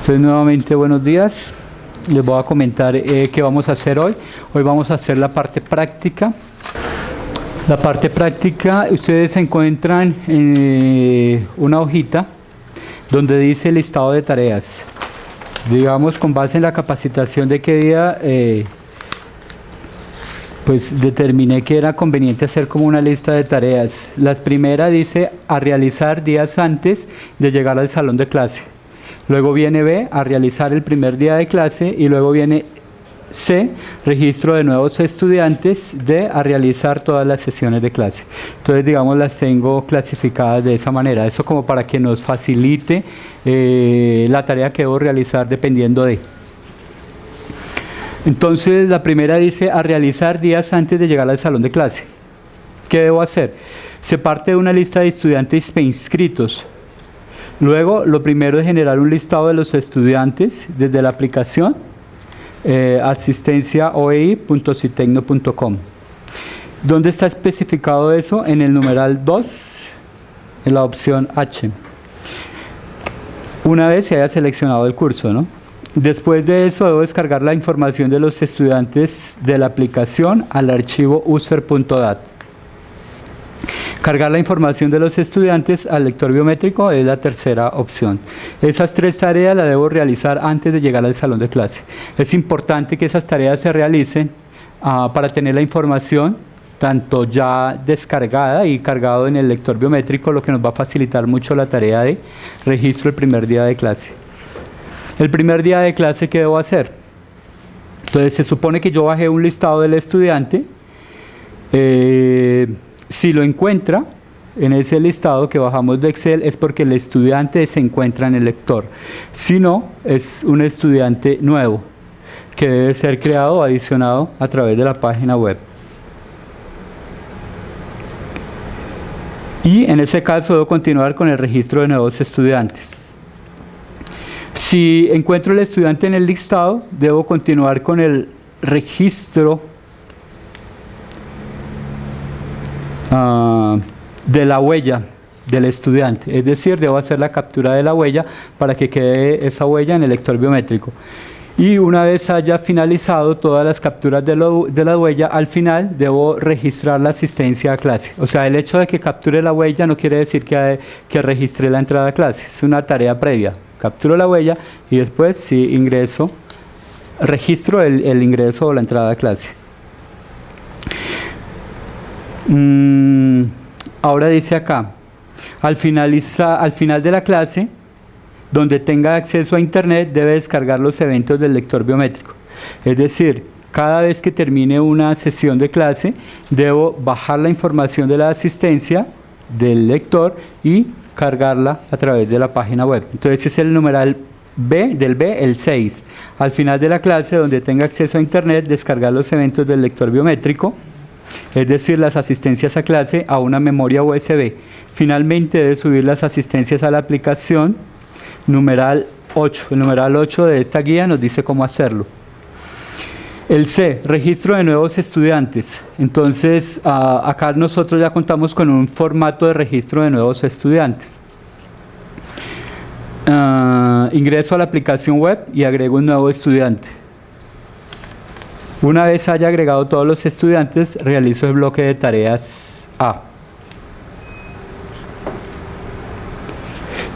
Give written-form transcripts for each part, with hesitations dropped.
Entonces, nuevamente buenos días. Les voy a comentar qué vamos a hacer hoy. Hoy vamos a hacer la parte práctica. La parte práctica, ustedes se encuentran en una hojita donde dice listado de tareas. Digamos, con base en la capacitación de qué día, pues determiné que era conveniente hacer como una lista de tareas. La primera dice a realizar días antes de llegar al salón de clase. Luego viene B, a realizar el primer día de clase, y luego viene C, registro de nuevos estudiantes. D, a realizar todas las sesiones de clase. Entonces, digamos, las tengo clasificadas de esa manera. Eso como para que nos facilite la tarea que debo realizar dependiendo de. Entonces, la primera dice a realizar días antes de llegar al salón de clase. ¿Qué debo hacer? Se parte de una lista de estudiantes inscritos. Luego, lo primero es generar un listado de los estudiantes desde la aplicación asistenciaoei.citecno.com. ¿Dónde está especificado eso? En el numeral 2, en la opción H. Una vez se haya seleccionado el curso, ¿no? Después de eso, debo descargar la información de los estudiantes de la aplicación al archivo user.dat. Cargar la información de los estudiantes al lector biométrico es la tercera opción. Esas tres tareas las debo realizar antes de llegar al salón de clase. Es importante que esas tareas se realicen para tener la información tanto ya descargada y cargado en el lector biométrico, lo que nos va a facilitar mucho la tarea de registro el primer día de clase. El primer día de clase, ¿qué debo hacer? Entonces, se supone que yo bajé un listado del estudiante. Si lo encuentra en ese listado que bajamos de Excel, es porque el estudiante se encuentra en el lector. Si no, es un estudiante nuevo que debe ser creado o adicionado a través de la página web. Y en ese caso debo continuar con el registro de nuevos estudiantes. Si encuentro el estudiante en el listado, debo continuar con el registro de la huella del estudiante, es decir, debo hacer la captura de la huella para que quede esa huella en el lector biométrico. Y una vez haya finalizado todas las capturas de la huella, al final debo registrar la asistencia a clase. O sea, el hecho de que capture la huella no quiere decir que registre la entrada a clase, es una tarea previa. Capturo la huella y después sí registro el ingreso o la entrada a clase. Ahora dice acá, al final de la clase, donde tenga acceso a internet, debe descargar los eventos del lector biométrico. Es decir, cada vez que termine una sesión de clase, debo bajar la información de la asistencia del lector y cargarla a través de la página web. Entonces, ese es el numeral B, del B, el 6. Al final de la clase, donde tenga acceso a internet, descargar los eventos del lector biométrico, es decir, las asistencias a clase, a una memoria USB. Finalmente, debe subir las asistencias a la aplicación. Numeral 8. El numeral 8 de esta guía nos dice cómo hacerlo. El C, registro de nuevos estudiantes. Entonces, acá nosotros ya contamos con un formato de registro de nuevos estudiantes. Ingreso a la aplicación web y agrego un nuevo estudiante. Una vez haya agregado todos los estudiantes, realizo el bloque de tareas A.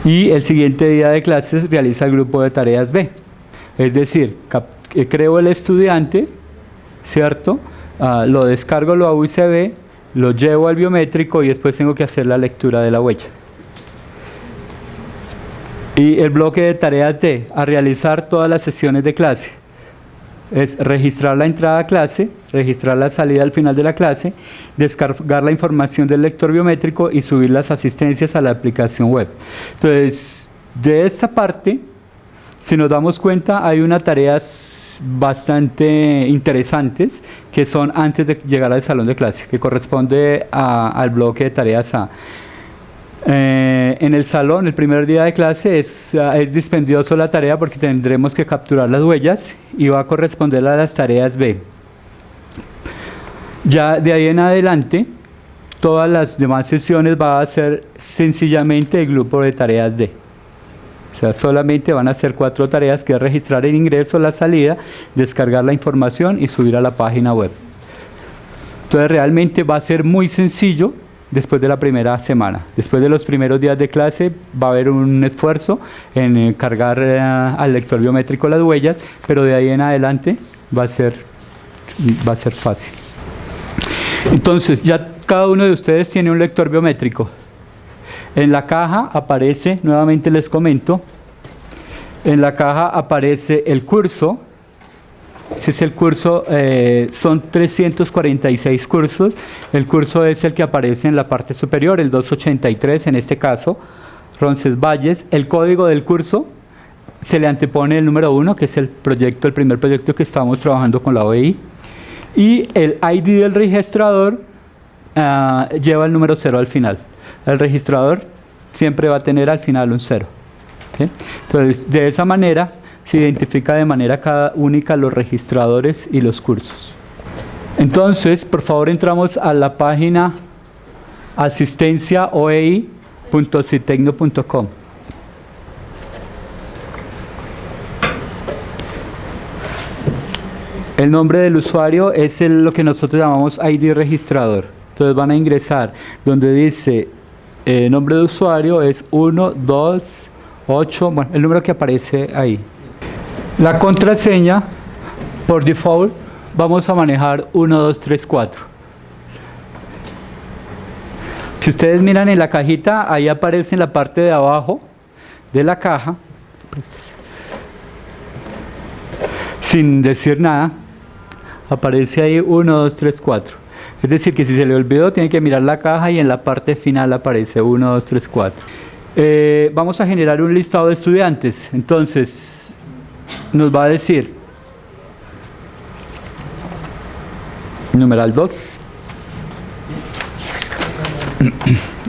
Y el siguiente día de clases realiza el grupo de tareas B. Es decir, creo el estudiante, ¿cierto? Lo descargo, lo hago USB, lo llevo al biométrico y después tengo que hacer la lectura de la huella. Y el bloque de tareas D, a realizar todas las sesiones de clase. Es registrar la entrada a clase, registrar la salida al final de la clase, descargar la información del lector biométrico y subir las asistencias a la aplicación web. Entonces, de esta parte, si nos damos cuenta, hay unas tareas bastante interesantes que son antes de llegar al salón de clase, que corresponde al bloque de tareas A. En el salón, el primer día de clase es dispendioso la tarea porque tendremos que capturar las huellas y va a corresponder a las tareas B. Ya de ahí en adelante, todas las demás sesiones va a ser sencillamente el grupo de tareas D. sea, solamente van a hacer 4 tareas, que es registrar el ingreso, la salida, descargar la información y subir a la página web. Entonces realmente va a ser muy sencillo después de la primera semana. Después de los primeros días de clase va a haber un esfuerzo en cargar al lector biométrico las huellas, pero de ahí en adelante va a ser fácil. Entonces ya cada uno de ustedes tiene un lector biométrico. En la caja aparece, nuevamente les comento, en la caja aparece el curso. Ese es el curso, son 346 cursos. El curso es el que aparece en la parte superior, el 283 en este caso, Roncesvalles. El código del curso se le antepone el número 1, que es el primer proyecto que estamos trabajando con la OEI. Y el ID del registrador lleva el número 0 al final. El registrador siempre va a tener al final un 0. ¿Sí? Entonces, de esa manera se identifica de manera única los registradores y los cursos. Entonces, por favor, entramos a la página asistenciaoei.citecno.com. El nombre del usuario es lo que nosotros llamamos ID registrador. Entonces van a ingresar donde dice nombre de usuario es 1, 2, 8, bueno, el número que aparece ahí. La contraseña, por default, vamos a manejar 1, 2, 3, 4. Si ustedes miran en la cajita, ahí aparece en la parte de abajo de la caja, sin decir nada, aparece ahí 1, 2, 3, 4. Es decir, que si se le olvidó, tiene que mirar la caja y en la parte final aparece 1, 2, 3, 4. Vamos a generar un listado de estudiantes. Entonces, nos va a decir numeral 2.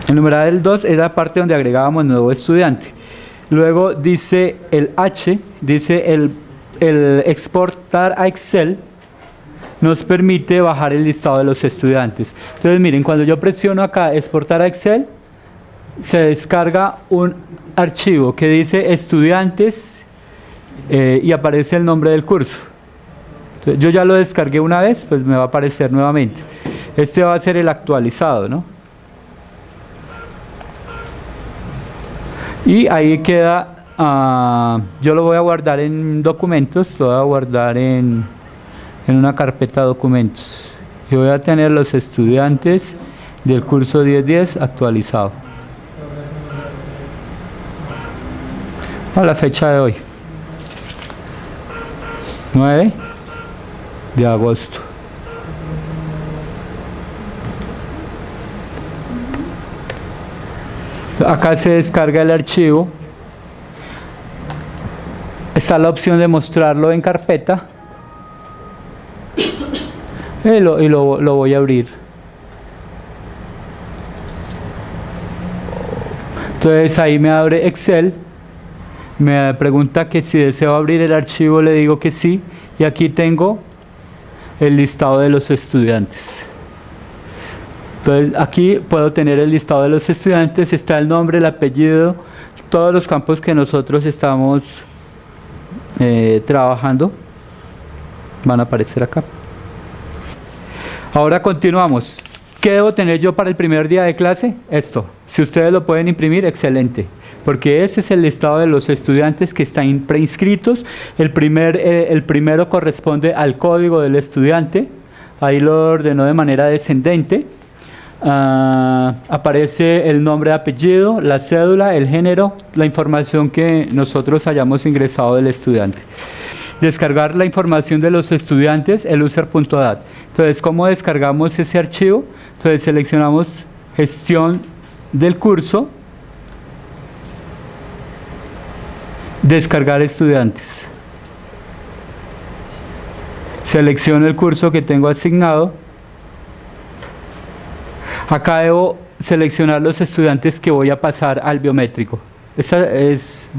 El numeral 2 es la parte donde agregábamos nuevo estudiante. Luego dice el H, dice el exportar a Excel, nos permite bajar el listado de los estudiantes. Entonces miren, cuando yo presiono acá exportar a Excel, se descarga un archivo que dice estudiantes y aparece el nombre del curso. Entonces, yo ya lo descargué una vez, pues me va a aparecer nuevamente. Este va a ser el actualizado, ¿no? Y ahí queda, yo lo voy a guardar en documentos, lo voy a guardar en una carpeta documentos. Y voy a tener los estudiantes del curso 1010 actualizado. A la fecha de hoy. 9 de agosto. Acá se descarga el archivo. Está la opción de mostrarlo en carpeta. Y lo voy a abrir. Entonces ahí me abre Excel. Me pregunta que si deseo abrir el archivo, le digo que sí. Y aquí tengo el listado de los estudiantes. Entonces aquí puedo tener el listado de los estudiantes, está el nombre, el apellido, todos los campos que nosotros estamos trabajando van a aparecer acá. Ahora continuamos. ¿Qué debo tener yo para el primer día de clase? Esto. Si ustedes lo pueden imprimir, excelente. Porque ese es el listado de los estudiantes que están preinscritos. El primero corresponde al código del estudiante. Ahí lo ordenó de manera descendente. Aparece el nombre, apellido, la cédula, el género, la información que nosotros hayamos ingresado del estudiante. Descargar la información de los estudiantes, el user.dat. Entonces, ¿cómo descargamos ese archivo? Entonces, seleccionamos gestión del curso, descargar estudiantes. Selecciono el curso que tengo asignado. Acá debo seleccionar los estudiantes que voy a pasar al biométrico. Entonces,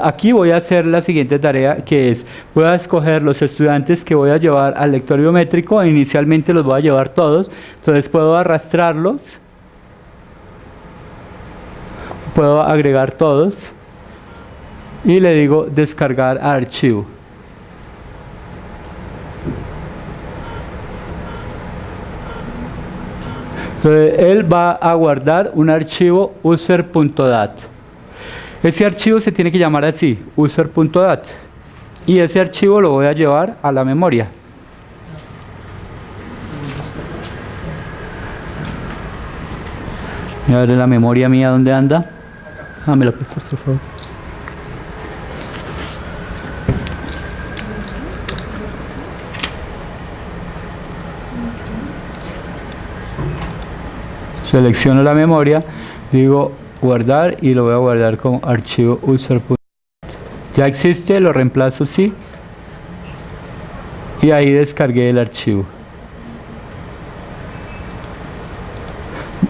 aquí voy a hacer la siguiente tarea, que es, voy a escoger los estudiantes que voy a llevar al lector biométrico. Inicialmente los voy a llevar todos, entonces puedo arrastrarlos, puedo agregar todos, y le digo descargar a archivo. Entonces, él va a guardar un archivo user.dat. Ese archivo se tiene que llamar así, user.dat. Y ese archivo lo voy a llevar a la memoria. Voy a ver la memoria mía dónde anda. Ah, me lo prestas, por favor. Selecciono la memoria, digo guardar y lo voy a guardar como archivo user.dat. Ya existe, lo reemplazo sí. Y ahí descargué el archivo.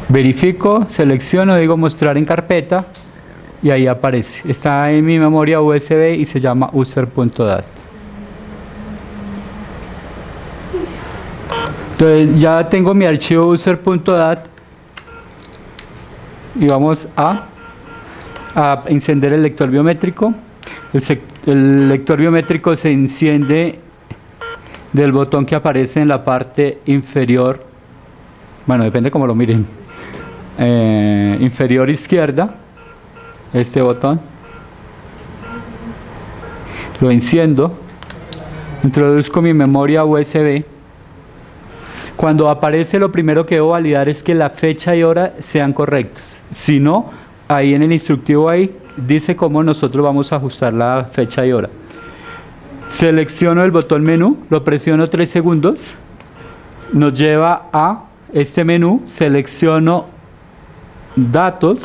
Verifico, selecciono, digo mostrar en carpeta y ahí aparece. Está en mi memoria USB y se llama user.dat. Entonces ya tengo mi archivo user.dat y vamos a encender el lector biométrico. El lector biométrico se enciende del botón que aparece en la parte inferior, bueno, depende cómo lo miren, inferior izquierda, este botón. Lo enciendo, introduzco mi memoria USB. Cuando aparece, lo primero que debo validar es que la fecha y hora sean correctos. Si no, ahí en el instructivo ahí dice cómo nosotros vamos a ajustar la fecha y hora. Selecciono el botón menú, lo presiono 3 segundos, nos lleva a este menú, selecciono datos,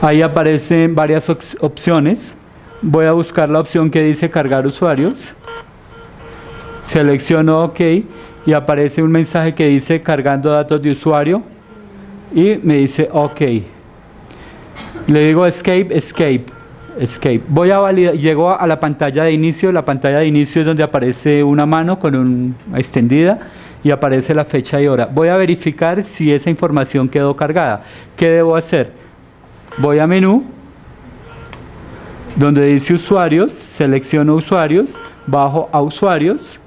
ahí aparecen varias opciones, voy a buscar la opción que dice cargar usuarios, selecciono OK y aparece un mensaje que dice cargando datos de usuario y me dice OK. Le digo escape. Voy a validar, llego a la pantalla de inicio. La pantalla de inicio es donde aparece una mano con una extendida y aparece la fecha y hora. Voy a verificar si esa información quedó cargada. ¿Qué debo hacer? Voy a menú, donde dice usuarios, selecciono usuarios, bajo a usuarios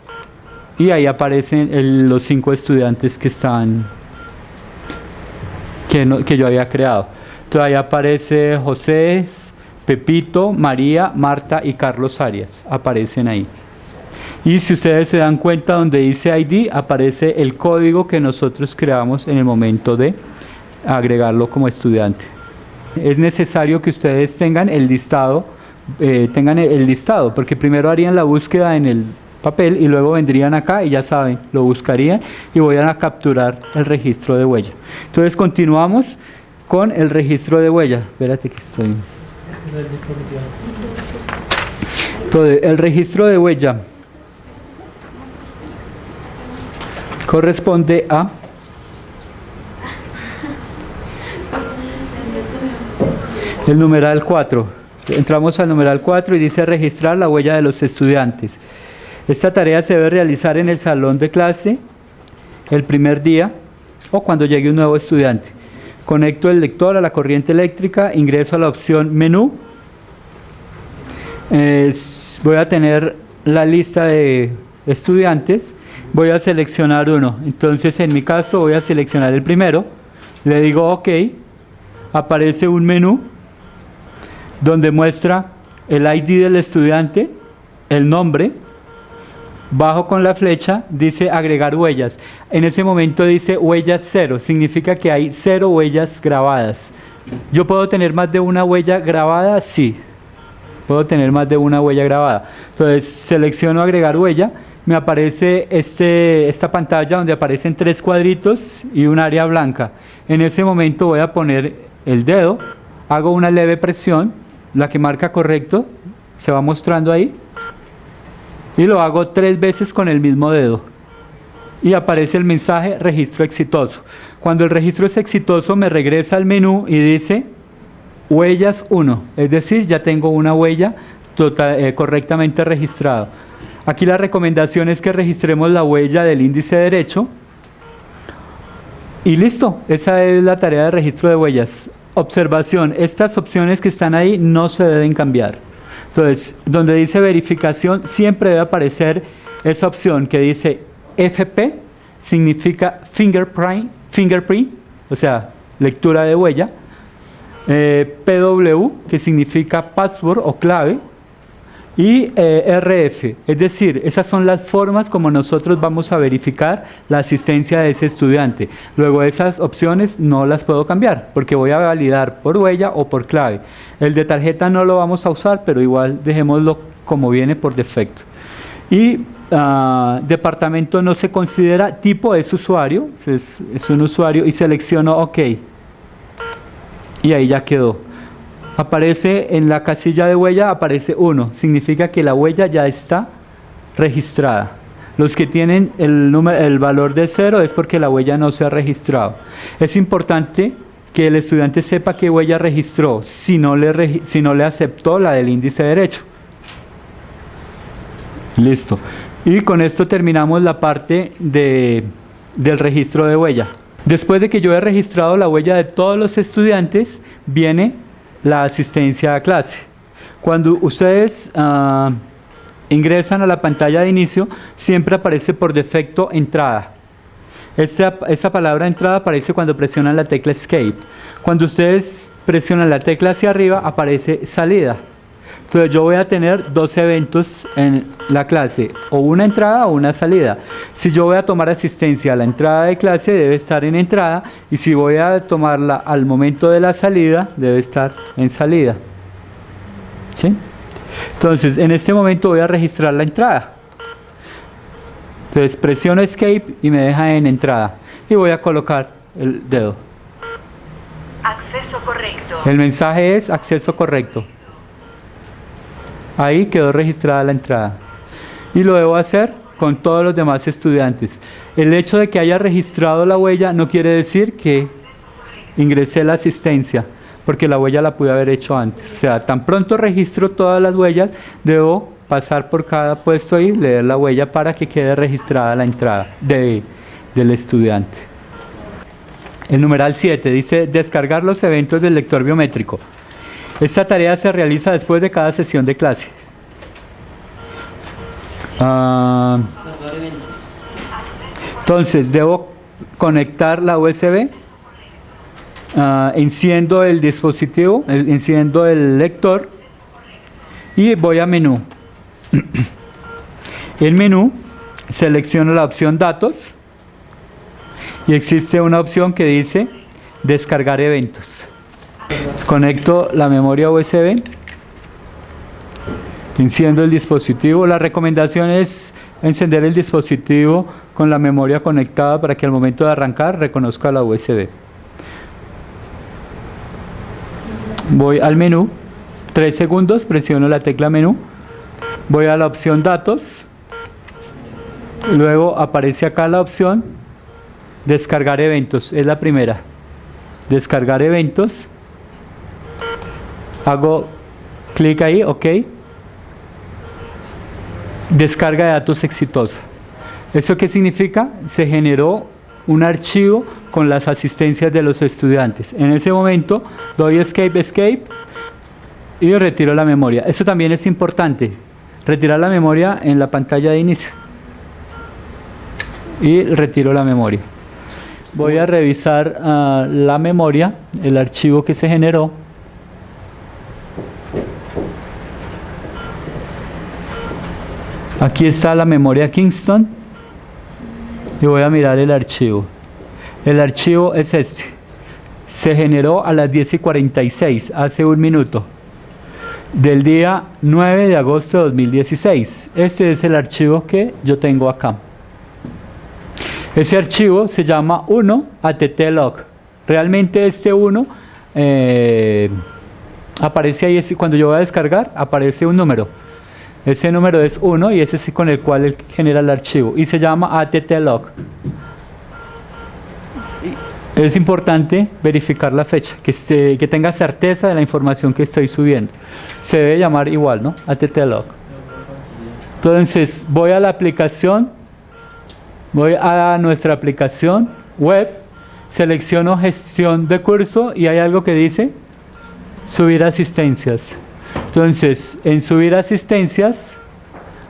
y ahí aparecen los 5 estudiantes que están que yo había creado. Entonces ahí aparece José, Pepito, María, Marta y Carlos Arias, aparecen ahí. Y si ustedes se dan cuenta, donde dice ID, aparece el código que nosotros creamos en el momento de agregarlo como estudiante. Es necesario que ustedes tengan el listado, porque primero harían la búsqueda en el papel y luego vendrían acá y ya saben, lo buscarían y voy a capturar el registro de huella. Entonces continuamos con el registro de huella. Espérate que estoy... Entonces, el registro de huella corresponde a el numeral 4. Entramos al numeral 4 y dice registrar la huella de los estudiantes. Esta tarea se debe realizar en el salón de clase el primer día o cuando llegue un nuevo estudiante. Conecto el lector a la corriente eléctrica, ingreso a la opción menú. Voy a tener la lista de estudiantes, voy a seleccionar uno. Entonces en mi caso voy a seleccionar el primero, le digo OK, aparece un menú donde muestra el ID del estudiante, el nombre. Bajo con la flecha dice agregar huellas. En ese momento dice huellas 0, significa que hay 0 huellas grabadas. ¿Yo puedo tener más de una huella grabada? Sí, puedo tener más de una huella grabada. Entonces selecciono agregar huella, me aparece esta pantalla donde aparecen 3 cuadritos y un área blanca. En ese momento voy a poner el dedo, hago una leve presión, la que marca correcto, se va mostrando ahí. Y lo hago 3 veces con el mismo dedo. Y aparece el mensaje registro exitoso. Cuando el registro es exitoso me regresa al menú y dice huellas 1. Es decir, ya tengo una huella correctamente registrada. Aquí la recomendación es que registremos la huella del índice derecho. Y listo, esa es la tarea de registro de huellas. observación, estas opciones que están ahí no se deben cambiar. Entonces, donde dice verificación, siempre debe aparecer esa opción que dice FP, significa fingerprint, o sea, lectura de huella. PW, que significa password o clave. Y RF, es decir, esas son las formas como nosotros vamos a verificar la asistencia de ese estudiante. Luego esas opciones no las puedo cambiar porque voy a validar por huella o por clave. El de tarjeta no lo vamos a usar, pero igual dejémoslo como viene por defecto. Y departamento no se considera, tipo es usuario, es un usuario y selecciono OK. Y ahí ya quedó. Aparece en la casilla de huella, aparece 1, significa que la huella ya está registrada. Los que tienen el valor de 0 es porque la huella no se ha registrado. Es importante que el estudiante sepa qué huella registró, si no le aceptó la del índice derecho. Listo. Y con esto terminamos la parte del registro de huella. Después de que yo he registrado la huella de todos los estudiantes, viene la asistencia a clase. Cuando ustedes ingresan a la pantalla de inicio, siempre aparece por defecto entrada. Esa palabra entrada aparece cuando presionan la tecla Escape. Cuando ustedes presionan la tecla hacia arriba, aparece salida. Entonces yo voy a tener dos eventos en la clase, o una entrada o una salida. Si yo voy a tomar asistencia a la entrada de clase, debe estar en entrada, y si voy a tomarla al momento de la salida, debe estar en salida. ¿Sí? Entonces en este momento voy a registrar la entrada. Entonces presiono Escape y me deja en entrada, y voy a colocar el dedo. Acceso correcto. El mensaje es acceso correcto. Ahí quedó registrada la entrada. Y lo debo hacer con todos los demás estudiantes. El hecho de que haya registrado la huella no quiere decir que ingresé la asistencia, porque la huella la pude haber hecho antes. O sea, tan pronto registro todas las huellas, debo pasar por cada puesto y leer la huella para que quede registrada la entrada del estudiante. El numeral 7 dice descargar los eventos del lector biométrico. Esta tarea se realiza después de cada sesión de clase. Entonces, debo conectar la USB, enciendo el dispositivo, enciendo el lector y voy a menú. En menú, selecciono la opción datos y existe una opción que dice descargar eventos. Conecto la memoria USB, enciendo el dispositivo. La recomendación es encender el dispositivo con la memoria conectada para que al momento de arrancar reconozca la USB. Voy al menú, 3 segundos, presiono la tecla menú, voy a la opción datos, luego aparece acá la opción descargar eventos, es la primera, descargar eventos. Hago clic ahí, OK. Descarga de datos exitosa. ¿Eso qué significa? Se generó un archivo con las asistencias de los estudiantes. En ese momento doy Escape y retiro la memoria. Eso también es importante, retirar la memoria en la pantalla de inicio. Y retiro la memoria. Voy a revisar la memoria, el archivo que se generó. Aquí está la memoria Kingston y voy a mirar el archivo. El archivo es este. Se generó a las 10:46, hace un minuto, del día 9 de agosto de 2016. Este es el archivo que yo tengo acá. Ese archivo se llama 1ATT-log. Realmente este 1 aparece ahí, cuando yo voy a descargar, aparece un número. Ese número es 1 y ese es con el cual él genera el archivo y se llama ATT-log. Es importante verificar la fecha, que tenga certeza de la información que estoy subiendo. Se debe llamar igual, ¿no? ATT-log. Entonces voy a la aplicación, voy a nuestra aplicación web selecciono gestión de curso y hay algo que dice subir asistencias. Entonces, en subir asistencias,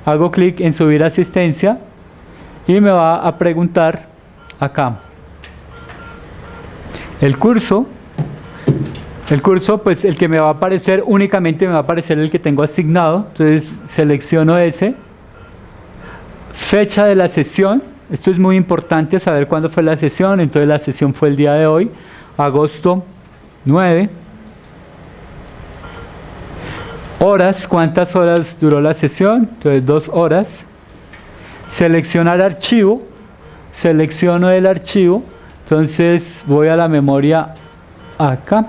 hago clic en subir asistencia y me va a preguntar acá. El curso, pues el que me va a aparecer, únicamente me va a aparecer el que tengo asignado. Entonces selecciono ese. Fecha de la sesión, esto es muy importante saber cuándo fue la sesión. Entonces la sesión fue el día de hoy, agosto 9. Horas, ¿cuántas horas duró la sesión? Entonces 2 horas. Seleccionar archivo, selecciono el archivo. Entonces voy a la memoria acá.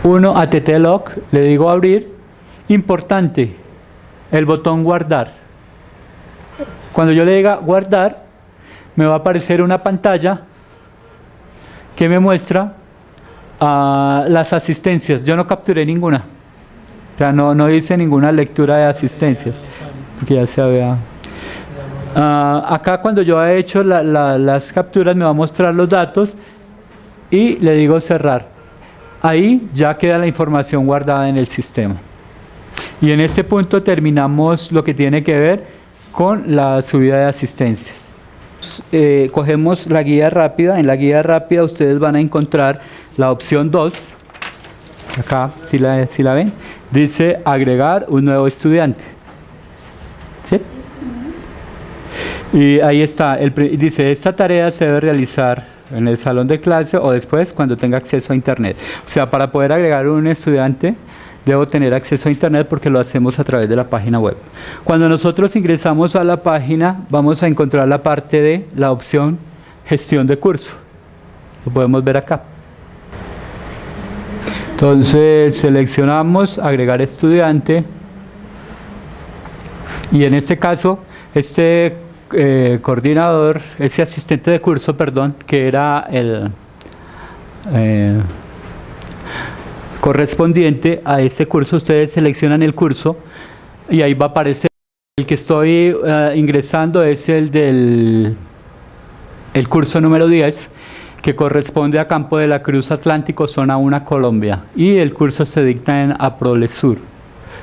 Uno ATT-Log, le digo abrir. Importante, el botón guardar. Cuando yo le diga guardar, me va a aparecer una pantalla que me muestra las asistencias. Yo no capturé ninguna. O sea, no hice ninguna lectura de asistencias. Porque ya se vea. Acá cuando yo he hecho las capturas me va a mostrar los datos y le digo cerrar. Ahí ya queda la información guardada en el sistema. Y en este punto terminamos lo que tiene que ver con la subida de asistencias. Cogemos la guía rápida. En la guía rápida ustedes van a encontrar la opción 2. Acá, si la ven, dice agregar un nuevo estudiante. ¿Sí? Y ahí está, dice, esta tarea se debe realizar en el salón de clase o después cuando tenga acceso a internet. O sea, para poder agregar un estudiante, debo tener acceso a internet porque lo hacemos a través de la página web. Cuando nosotros ingresamos a la página, vamos a encontrar la parte de la opción gestión de curso. Lo podemos ver acá. Entonces, seleccionamos agregar estudiante. Y en este caso, este coordinador, ese asistente de curso, perdón, que era el correspondiente a este curso, ustedes seleccionan el curso y ahí va a aparecer el que estoy ingresando es el curso número 10, que corresponde a Campo de la Cruz Atlántico, zona 1, Colombia, y el curso se dicta en Aprolesur.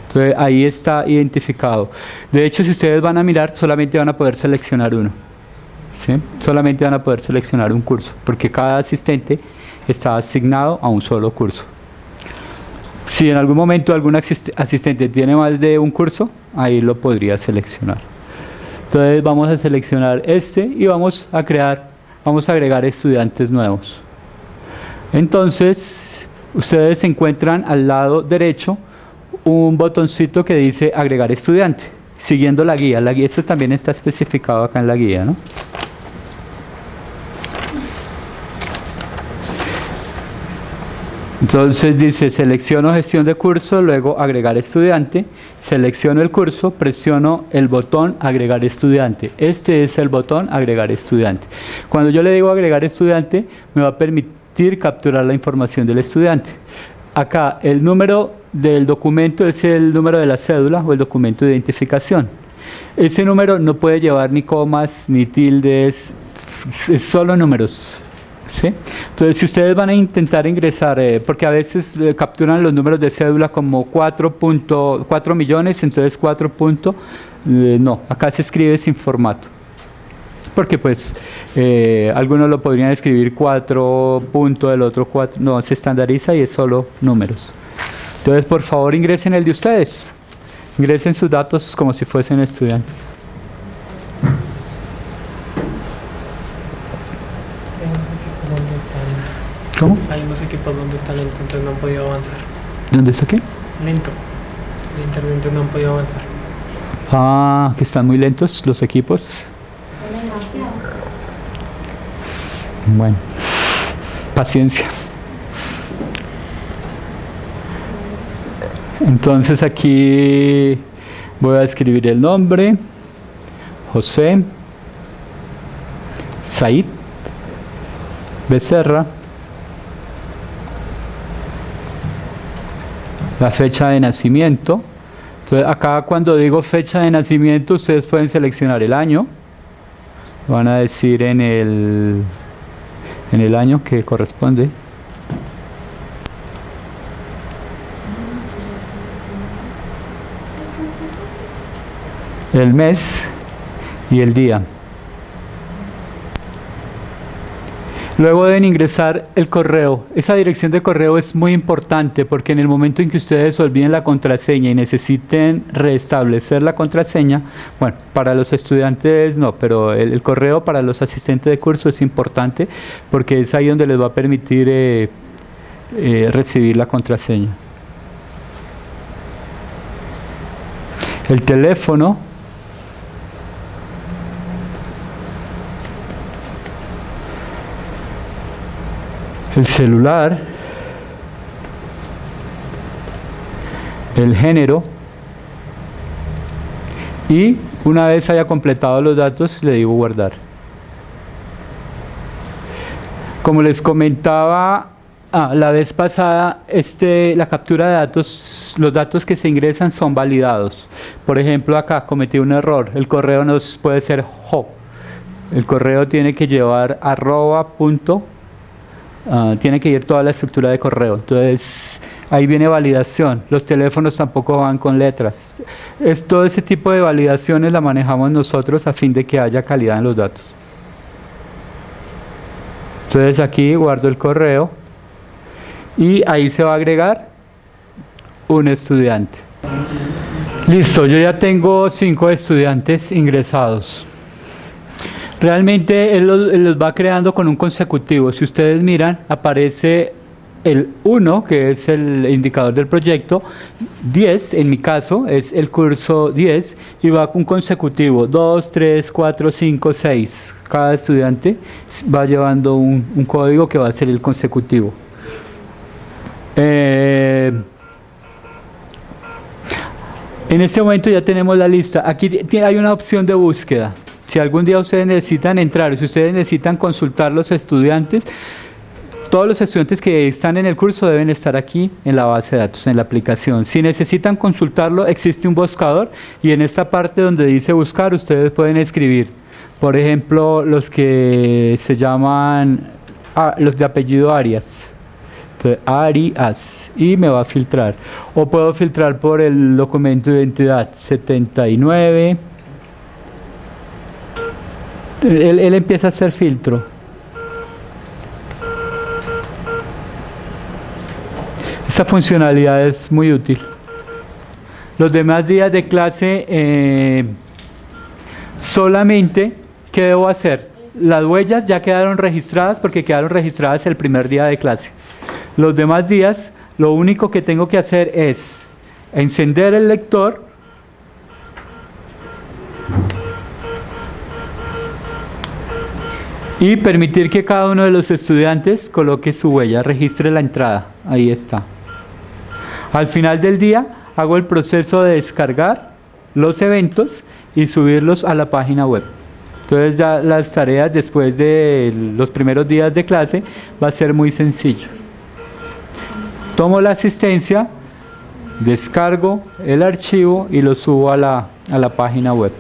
Entonces ahí está identificado. De hecho, si ustedes van a mirar, solamente van a poder seleccionar uno, ¿sí? Solamente van a poder seleccionar un curso, porque cada asistente está asignado a un solo curso. Si en algún momento algún asistente tiene más de un curso, ahí lo podría seleccionar. Entonces vamos a seleccionar este y vamos a agregar estudiantes nuevos. Entonces, ustedes encuentran al lado derecho un botoncito que dice agregar estudiante, siguiendo la guía. Esto también está especificado acá en la guía, ¿no? Entonces dice selecciono gestión de curso, luego agregar estudiante, selecciono el curso, presiono el botón agregar estudiante. Este es el botón agregar estudiante. Cuando yo le digo agregar estudiante, me va a permitir capturar la información del estudiante. Acá el número del documento es el número de la cédula o el documento de identificación. Ese número no puede llevar ni comas ni tildes, es solo números. ¿Sí? Entonces, si ustedes van a intentar ingresar, porque a veces capturan los números de cédula como 4 millones, entonces 4 no, acá se escribe sin formato. Porque pues algunos lo podrían escribir 4 el otro 4, no, se estandariza y es solo números. Entonces, por favor, ingresen el de ustedes. Ingresen sus datos como si fuesen estudiantes. ¿Cómo? Hay unos equipos donde está lento, entonces no han podido avanzar. ¿Dónde está qué? Lento. El internet no han podido avanzar. Ah, que están muy lentos los equipos. Bueno, paciencia. Entonces aquí voy a escribir el nombre, José Said Becerra, la fecha de nacimiento, Entonces acá cuando digo fecha de nacimiento, ustedes pueden seleccionar el año. Van a decir en el año que corresponde. El mes y el día. Luego deben ingresar el correo. Esa dirección de correo es muy importante porque en el momento en que ustedes olviden la contraseña y necesiten restablecer la contraseña, bueno, para los estudiantes no, pero el correo para los asistentes de curso es importante porque es ahí donde les va a permitir recibir la contraseña. El teléfono. El celular, el género, y una vez haya completado los datos le digo guardar. Como les comentaba la vez pasada, la captura de datos, los datos que se ingresan son validados. Por ejemplo, acá cometí un error, el correo no puede ser jo, el correo tiene que llevar tiene que ir toda la estructura de correo. Entonces ahí viene validación. Los teléfonos tampoco van con letras. Todo ese tipo de validaciones la manejamos nosotros a fin de que haya calidad en los datos. Entonces aquí guardo el correo y ahí se va a agregar un estudiante. Listo, yo ya tengo 5 estudiantes ingresados. Realmente él los va creando con un consecutivo. Si ustedes miran, aparece el 1, que es el indicador del proyecto, 10, en mi caso, es el curso 10, y va con un consecutivo, 2, 3, 4, 5, 6. Cada estudiante va llevando un código que va a ser el consecutivo. En este momento ya tenemos la lista. Aquí hay una opción de búsqueda. Si algún día ustedes necesitan entrar, si ustedes necesitan consultar los estudiantes, todos los estudiantes que están en el curso deben estar aquí en la base de datos, en la aplicación. Si necesitan consultarlo, existe un buscador y en esta parte donde dice buscar, ustedes pueden escribir. Por ejemplo, los que se llaman, los de apellido Arias. Entonces, Arias, y me va a filtrar. O puedo filtrar por el documento de identidad 79. Él empieza a hacer filtro. Esta funcionalidad es muy útil. Los demás días de clase, solamente, ¿qué debo hacer? Las huellas ya quedaron registradas porque quedaron registradas el primer día de clase. Los demás días, lo único que tengo que hacer es encender el lector y permitir que cada uno de los estudiantes coloque su huella, registre la entrada. Ahí está. Al final del día hago el proceso de descargar los eventos y subirlos a la página web. Entonces ya las tareas después de los primeros días de clase va a ser muy sencillo. Tomo la asistencia, descargo el archivo y lo subo a la página web.